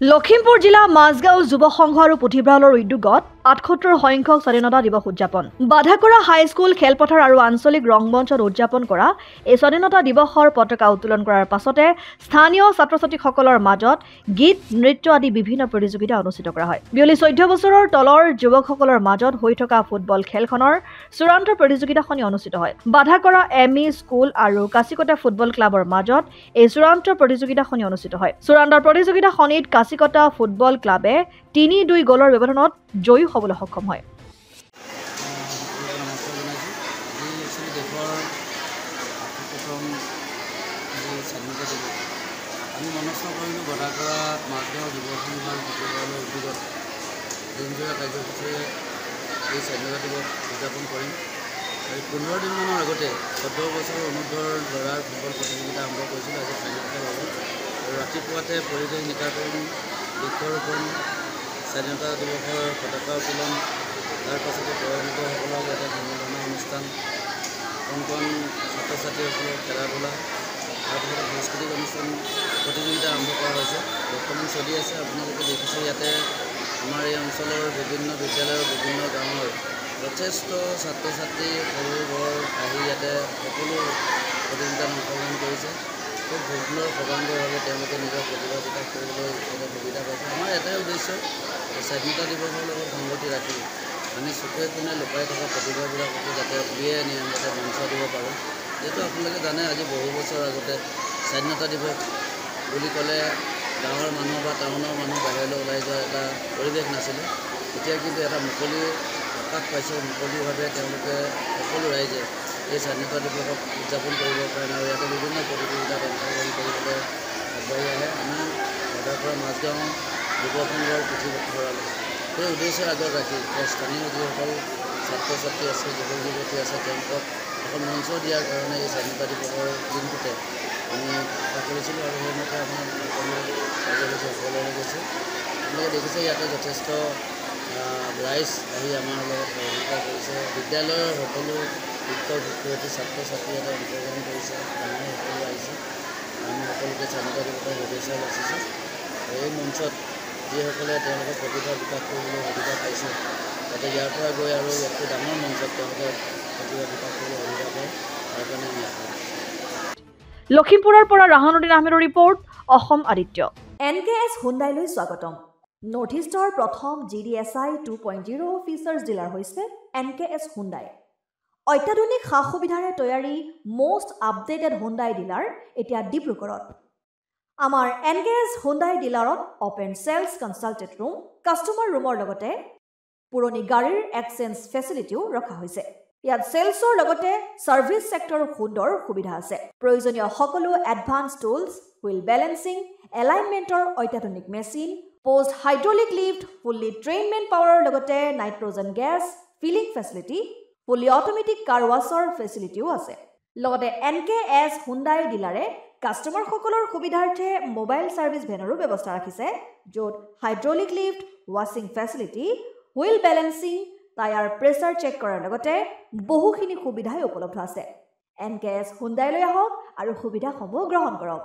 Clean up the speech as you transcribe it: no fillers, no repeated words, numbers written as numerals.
লখিমপুৰ জিলা মাজগাঁও যুৱ সংঘ আৰু পুথিভঁৰালৰ উদ্যোগত ৭৮ সংখ্যক স্বাধীনতা দিৱস উদযাপন বাধাকৰা হাইস্কুল খেলপথাৰ আৰু আঞ্চলিক ৰংমঞ্চত উদযাপন কৰা এই স্বাধীনতা দিৱসৰ পতাকা উত্তোলন কৰাৰ পাছতে স্থানীয় ছাত্ৰ-ছাত্ৰীসকলৰ মাজত গীত নৃত্য আদি বিভিন্ন প্ৰতিযোগিতা অনুষ্ঠিত কৰা হয়। বিয়লি ১৪ বছৰৰ তলৰ যুৱকসকলৰ মাজত হৈ থকা ফুটবল খেলখনৰ চূড়ান্ত প্ৰতিযোগিতাখনি অনুষ্ঠিত হয়। বাধাকৰা এমই স্কুল আৰু কাছিকটা ফুটবল ক্লাবৰ মাজত এই চূড়ান্ত প্ৰতিযোগিতাখনি অনুষ্ঠিত হয়। চূড়ান্ত প্ৰতিযোগিতাখনিত কাছিকটা ফুটবল ক্লাবে ৩-২ গলৰ ব্যৱধানত জয়ী হ'বলৈ সক্ষম হয়। আমি মনস্থ কৰিলোঁ বাধাকৰা মাজগাঁও যুৱ সংঘৰ পুথিভঁৰালৰ উদ্যোগত দিনজোৰা কাৰ্যসূচীৰে এই স্বাধীনতা দিৱস উদযাপন কৰিম। আৰু ১৫ দিনমানৰ আগতে ১৪ বছৰৰ অনুৰ্ধৰ ল'ৰাৰ ফুটবল প্ৰতিযোগিতা আৰম্ভ কৰিছিলোঁ। আজি ফাইনেল খেল হ'ব আৰু ৰাতিপুৱাতে পৰিৱেশ নিকাকৰণ, বৃক্ষৰোপণ, স্বাধীনতা দিৱসৰ পতাকা উত্তোলন, তাৰ পাছতে বয়োবৃদ্ধসকলৰ এটা ধৰ্মধৰ্ম অনুষ্ঠান, কণ কণ ছাত্ৰ ছাত্ৰীসকলৰ খেলা ধূলা, তাৰপিছতে সাংস্কৃতিক অনুষ্ঠান প্ৰতিযোগিতা আৰম্ভ কৰা হৈছে। বৰ্তমান চলি আছে। আপোনালোকে দেখিছে ইয়াতে আমাৰ এই অঞ্চলৰ বিভিন্ন বিদ্যালয়ৰ বিভিন্ন গাঁৱৰ যথেষ্ট ছাত্ৰ ছাত্ৰী সৰু বৰ আহি ইয়াতে সকলো প্ৰতিযোগিতাত অংশগ্ৰহণ কৰিছে। খুব সুন্দৰ সৰ্বাংগভাৱে তেওঁলোকে নিজৰ প্ৰতিভা বিকাশ কৰিবলৈ এটা সুবিধা পাইছে। আমাৰ এটাই উদ্দেশ্য, স্বাধীনতা দিৱসৰ লগত সংগতি ৰাখি আমি চকুৱে কোণে লুকাই থকা প্ৰতিভাবিলাককো যাতে উলিয়াই আনি আমি যাতে মঞ্চ দিব পাৰোঁ। যিহেতু আপোনালোকে জানে আজি বহু বছৰ আগতে স্বাধীনতা দিৱস বুলি ক'লে গাঁৱৰ মানুহ বা টাউনৰ মানুহ বাহিৰলৈ ওলাই যোৱা এটা পৰিৱেশ নাছিলে। এতিয়া কিন্তু এটা মুকলি আকাশ পাইছে, মুকলিভাৱে তেওঁলোকে সকলো ৰাইজে এই স্বাধীনতা দিৱসক উদযাপন কৰিবৰ কাৰণে আৰু ইয়াতে বিভিন্ন প্ৰতিযোগিতাত অংশগ্ৰহণ কৰিবলৈ আগবাঢ়ি আহে। আমি বাধাকৰা মাজগাঁও যুৱ সংঘৰ পুথিভঁৰাল সেই উদ্দেশ্যৰ আগত ৰাখি স্থানীয় যিসকল ছাত্ৰ ছাত্ৰী আছে, যুৱক যুৱতী আছে, তেওঁলোকক এখন মঞ্চ দিয়াৰ কাৰণে এই স্বাধীনতা দিৱসৰ দিনটোতে আমি আশা কৰিছিলোঁ আৰু সেইমতে আমাৰ সকলো কাৰ্যসূচী সফল হৈ গৈছে। আপোনালোকে দেখিছে ইয়াতে যথেষ্ট ৰাইজ আহি আমাৰ লগত সহযোগিতা কৰিছে। বিদ্যালয়ৰ সকলো শিক্ষক শিক্ষয়িত্ৰী ছাত্ৰ ছাত্ৰী ইয়াতে অংশগ্ৰহণ কৰিছে, ডাঙৰ সকলো আহিছে। আমি সকলোকে স্বাধীনতা দিৱসৰ শুভেচ্ছা যাচিছোঁ। এই মঞ্চত যিসকলে তেওঁলোকৰ প্ৰতিভা বিকাশ কৰিবলৈ সুবিধা পাইছে, যাতে ইয়াৰ পৰা গৈ আৰু ইয়াতকৈ ডাঙৰ মঞ্চত তেওঁলোকে প্ৰতিভা বিকাশ কৰিবলৈ সুবিধা পায়, তাৰ কাৰণে আমি আশা কৰোঁ। লখিমপুৰৰ পৰা ৰাহানুদ্দিন আহমেদৰ ৰিপৰ্ট, অসম আদিত্য। NKS হুণ্ডাইলৈ স্বাগতম। নৰ্থ ইষ্টৰ প্ৰথম GDSI 2.0 ফিচাৰ্ছ ডিলাৰ হৈছে NKS হুণ্ডাই। অত্যাধুনিক সা সুবিধাৰে তৈয়াৰী মষ্ট আপডেটেড হুণ্ডাই ডিলাৰ এতিয়া ডিব্ৰুগড়ত। আমাৰ NKS হুণ্ডাই ডিলাৰত open sales consulted room, customer ৰুমৰ লগতে পুৰণি গাড়ীৰ এক্সচেঞ্জ ফেচিলিটিও ৰখা হৈছে। ইয়াত চেলছৰ লগতে ছাৰ্ভিচ ছেক্টৰৰ সুন্দৰ সুবিধা আছে। প্ৰয়োজনীয় সকলো এডভান্স টুলছ, হুইল বেলেন্সিং, এলাইনমেণ্টৰ অত্যাধুনিক machine, post hydraulic lift, fully ট্ৰেইনমেণ্ট পাৱাৰৰ লগতে nitrogen gas filling facility, fully automatic car washer ফেচিলিটিও আছে। লগতে NKS হুণ্ডাই ডিলাৰে কাষ্টমাৰসকলৰ সুবিধাৰ্থে মোবাইল ছাৰ্ভিচ ভেনৰো ব্যৱস্থা ৰাখিছে, য'ত হাইড্ৰলিক লিফ্ট, ৱাছিং facility, wheel balancing, tyre pressure check কৰাৰ লগতে বহুখিনি সুবিধাই উপলব্ধ আছে। NKS হুণ্ডাইলৈ আহক আৰু সুবিধাসমূহ গ্ৰহণ কৰক।